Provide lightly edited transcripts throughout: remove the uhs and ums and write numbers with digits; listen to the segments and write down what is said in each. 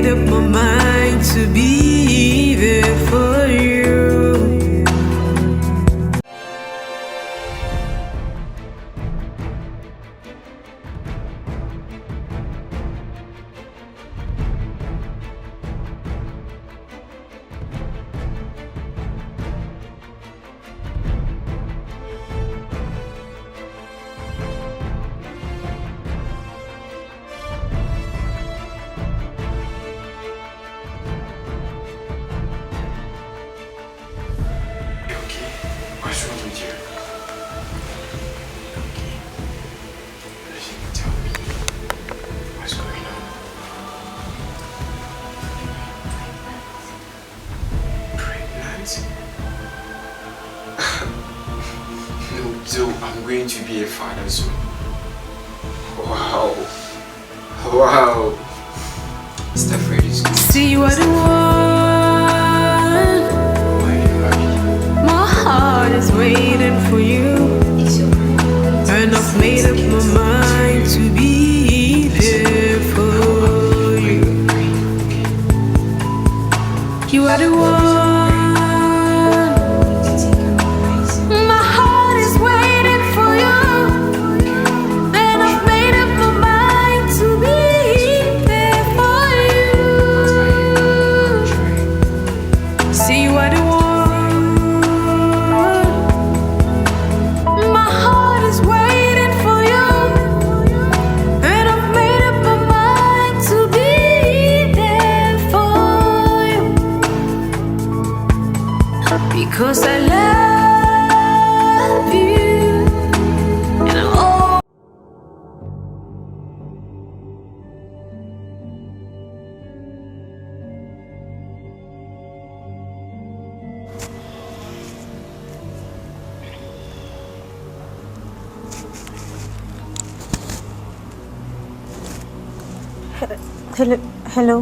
made up my mind to be there for you. What's wrong with you? Listen, tell me. What's going on? Pregnant? No, Joe, I'm going to be a father soon. Wow. Wow. Step ready. See you are the one. My heart is waiting for you. And I've made up my mind to be there for you. You are the one. My heart is waiting for you. And I've made up my mind to be there for you. See, you are the one. My heart is waiting for you. And I've made up my mind to be there for you. Because I love you. And I'm all. Hello.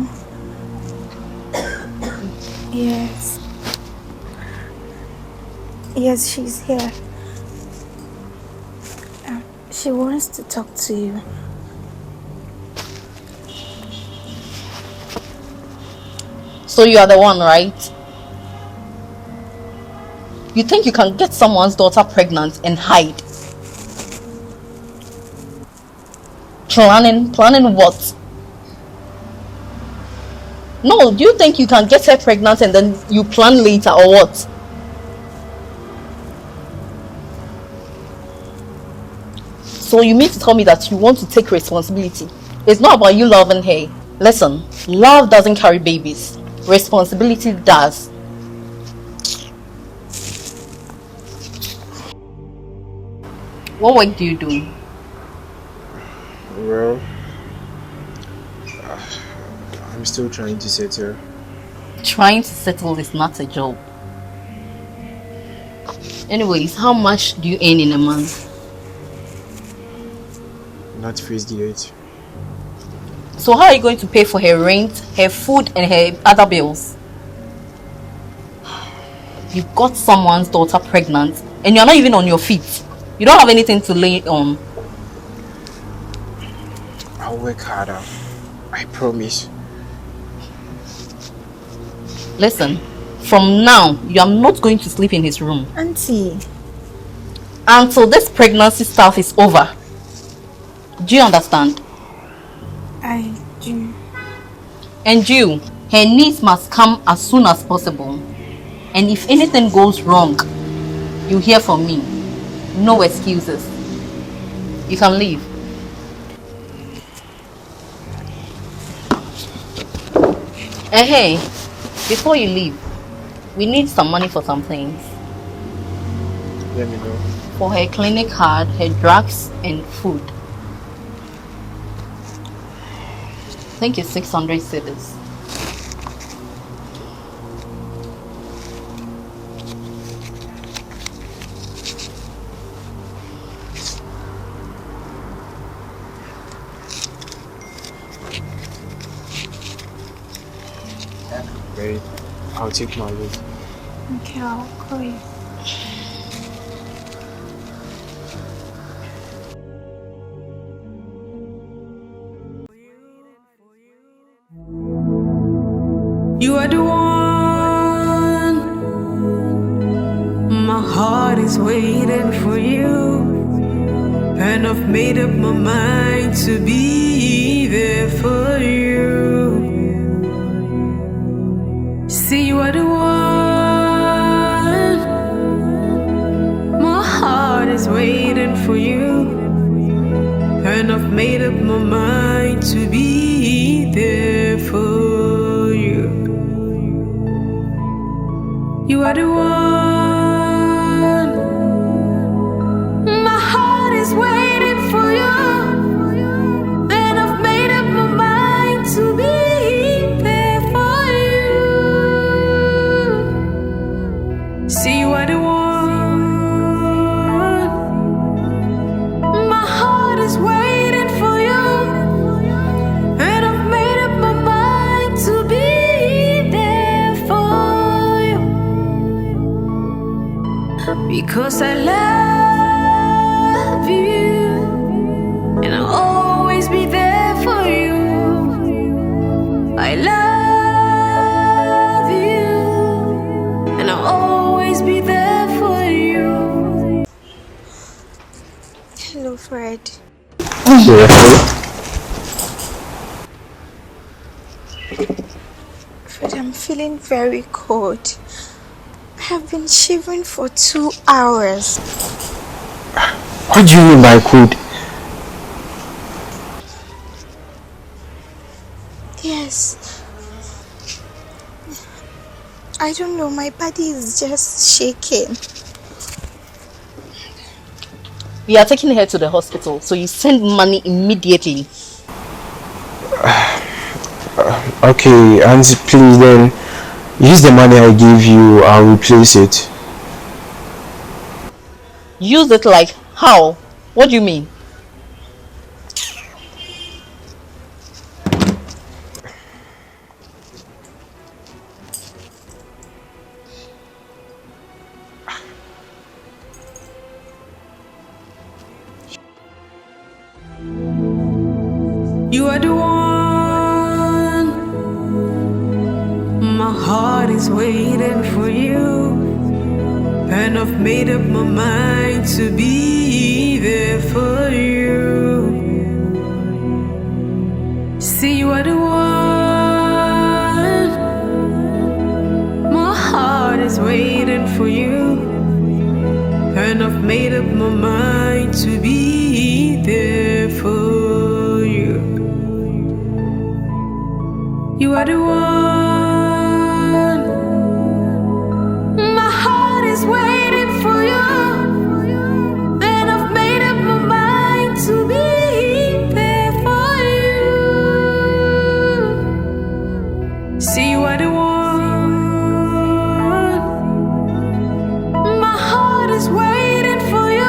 Yes. Yes, she's here. She wants to talk to you. So you are the one, right? You think you can get someone's daughter pregnant and hide? Planning what? No, do you think you can get her pregnant and then you plan later or what? So you mean to tell me that you want to take responsibility? It's not about you loving her. Listen, love doesn't carry babies. Responsibility does. What work do you do? Well, I'm still trying to settle. Trying to settle is not a job. Anyways, how much do you earn in a month? Not fixed yet. So how are you going to pay for her rent, her food, and her other bills? You got someone's daughter pregnant and you're not even on your feet. You don't have anything to lay on. I'll work harder. I promise. Listen, from now, you are not going to sleep in his room. Auntie. Until this pregnancy stuff is over. Do you understand? I do. And you, her needs must come as soon as possible. And if anything goes wrong, you hear from me. No excuses. You can leave. And hey, before you leave, we need some money for some things. Let me know. For her clinic card, her drugs, and food. I think it's 600 cedis. Wait, I'll take my leave. Okay, I'll call you. For you. You are the one. My heart is waiting for you, and I've made up my mind to be there for you. See, you are the one. My heart is waiting for you, and I've made up my mind to be there for you. You are the one. My heart is waiting for you, and I've made up my mind to be there for you. See, you are the one. My heart is waiting for you, and I've made up my mind to be there for you. Because I love you, and I'll always be there for you. I love you, and I'll always be there for you. Hello, Fred. Fred, I'm feeling very cold. I have been shivering for 2 hours. What do you mean by cold? Yes. I don't know, my body is just shaking. We are taking her to the hospital, so you send money immediately. Okay, Auntie, please then use the money I gave you, I'll replace it. Use it like how? What do you mean? You are the one. My heart is waiting for you, and I've made up my mind to be there for you. See, you are the one. My heart is waiting for you, and I've made up my mind to be there for you. You are the one. My heart is waiting for you, and I've made up my mind to be there for you. See, you are the one. My heart is waiting for you,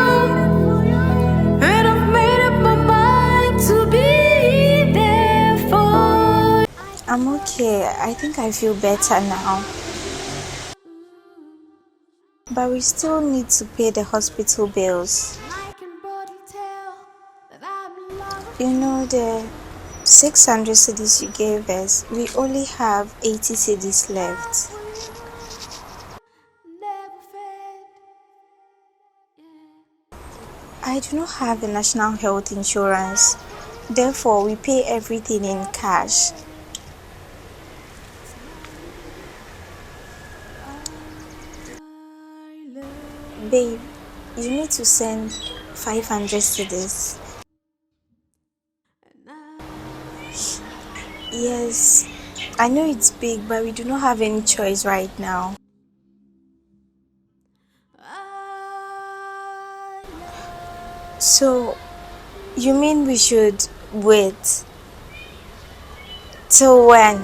and I've made up my mind to be there for you. I'm okay. I think I feel better now. But we still need to pay the hospital bills. You know, the 600 cedis you gave us, we only have 80 cedis left. I do not have a national health insurance. Therefore, we pay everything in cash. Babe, you need to send 500 cedis. Yes, I know it's big, but we do not have any choice right now. So, you mean we should wait? Till when?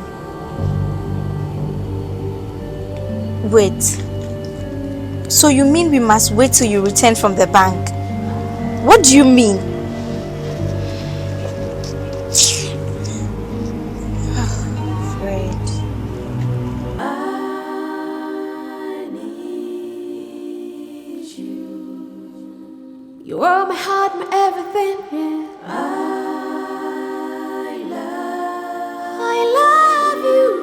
Wait. So you mean we must wait till you return from the bank? What do you mean? Fred. I need you. You are my heart, my everything. Yeah. I love you.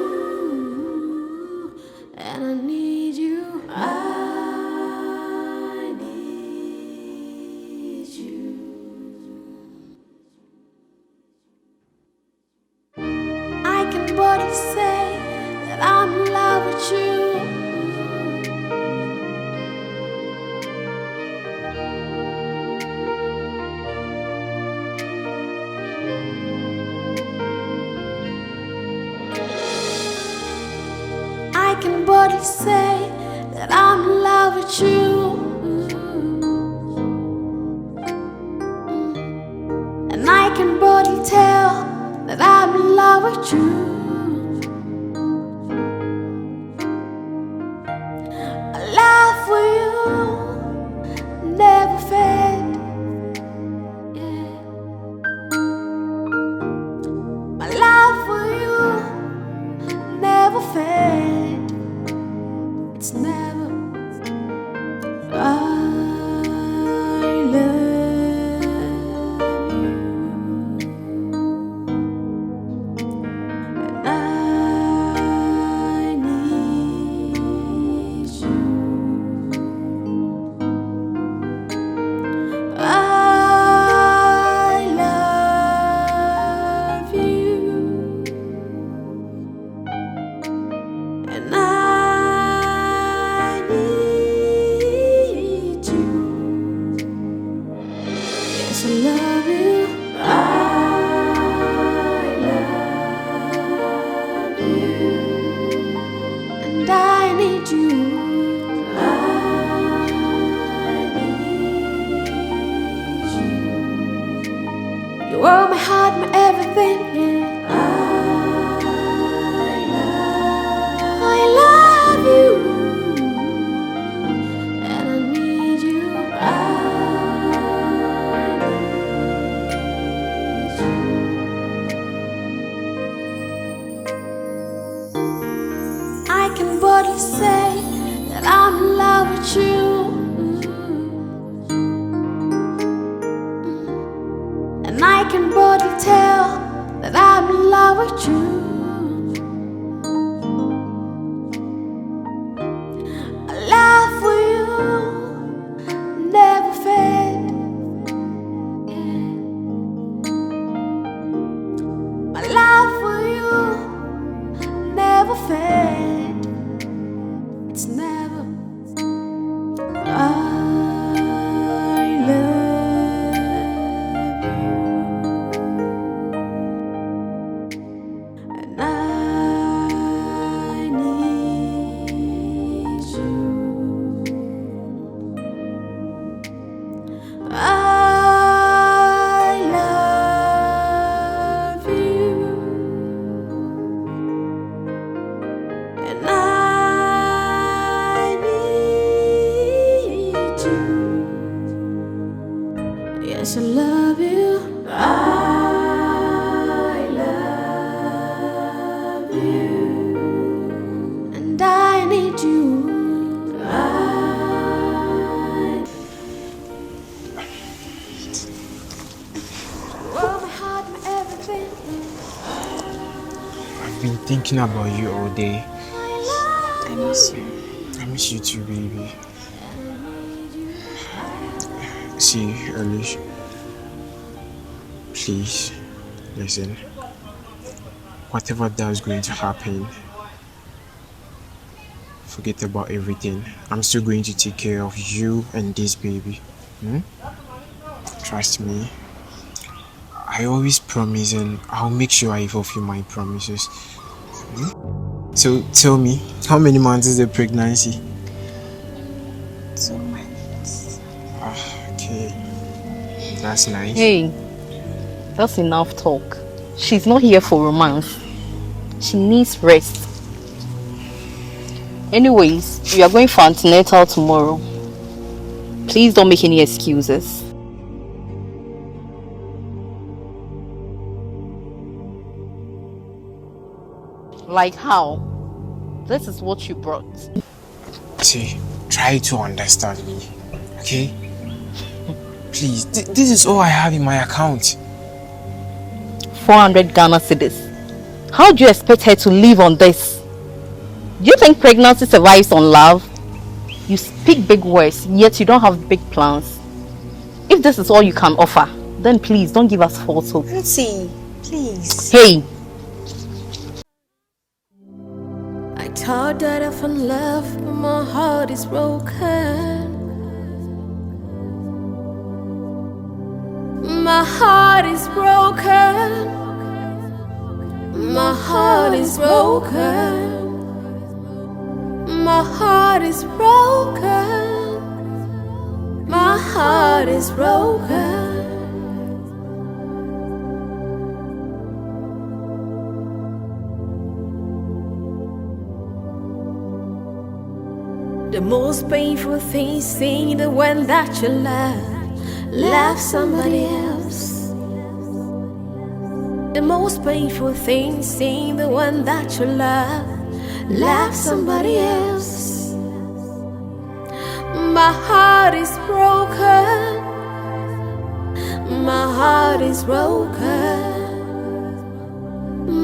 you. I can boldly say that I'm in love with you. And I can boldly tell that I'm in love with you. A love for you never fade. Yeah. My love for you never fade. It's never. I love you, and I need you. I love you, and I need you. Yes, I love you. I love you, and I need you. I need you. You are my heart, my everything. Yeah. I love you, and I need you. I can boldly say that I'm in love with you. And I can boldly tell that I'm in love with you. A love for you never fade. Yeah. My love for you never fade. It's never. I love you, and I need you. I love you, and I need you. Yes, I love you. I love you, and I need you. Oh, my heart, my everything. I've been thinking about you all day. I miss you. I miss you too, baby. See, Elish, please, listen. Whatever that is going to happen, forget about everything. I'm still going to take care of you and this baby. Trust me. I always promise and I'll make sure I fulfill my promises. So tell me, how many months is the pregnancy? 2 months. Okay, that's nice. Hey, that's enough talk. She's not here for romance. She needs rest. Anyways, we are going for antenatal tomorrow. Please don't make any excuses. Like how? This is what you brought. See, try to understand me, okay? Please, this is all I have in my account. 400 Ghana cedis. How do you expect her to live on this? Do you think pregnancy survives on love? You speak big words, yet you don't have big plans. If this is all you can offer, then please don't give us false hope. Auntie, please. Hey! I thought that I found love, but my heart is broken. My heart is broken. My heart is broken. My heart is broken. My heart is broken. The most painful thing is seeing the one that you love somebody else. The most painful thing is seeing the one that you love somebody else. My heart is broken. My heart is broken.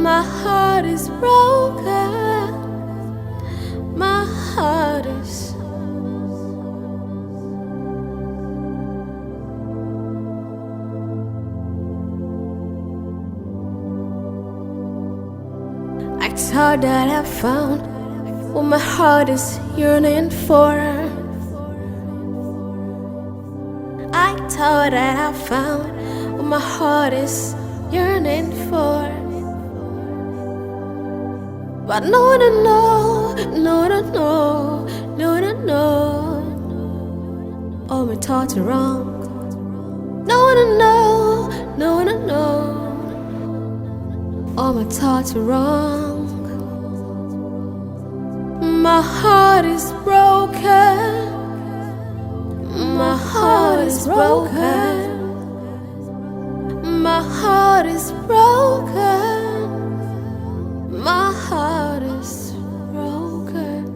My heart is broken. My heart is. I thought that I found what my heart is yearning for. I thought that I found what my heart is yearning for. But no, no, no, no, no, no, no, no, no. All my thoughts are wrong. No, no, no, no, no, no. All my thoughts are wrong. My heart is broken. My heart is broken. My heart is broken. My heart is broken.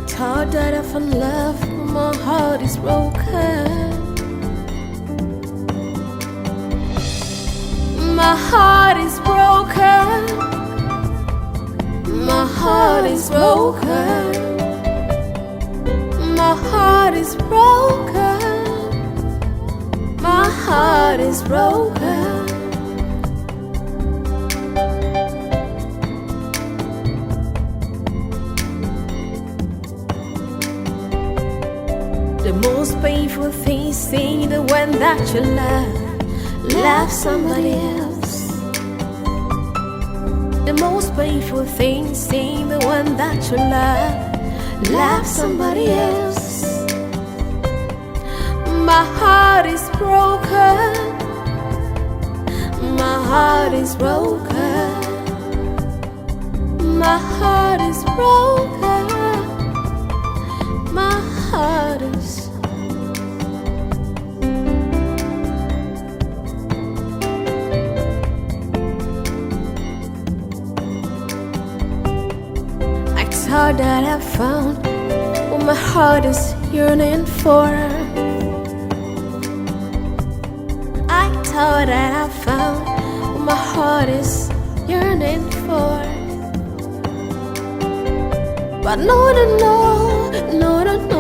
Thought that I found love, but my heart is broken. My heart is broken. My heart is broken. My heart is broken. My heart is broken. The most painful thing is seeing the one that you love somebody else. The most painful thing is seeing the one that you love somebody else. My heart is broken. My heart is broken. My heart is broken. My heart is. I thought that I found what my heart is yearning for. I thought that I found what my heart is yearning for. But no, no, no, no, no, no.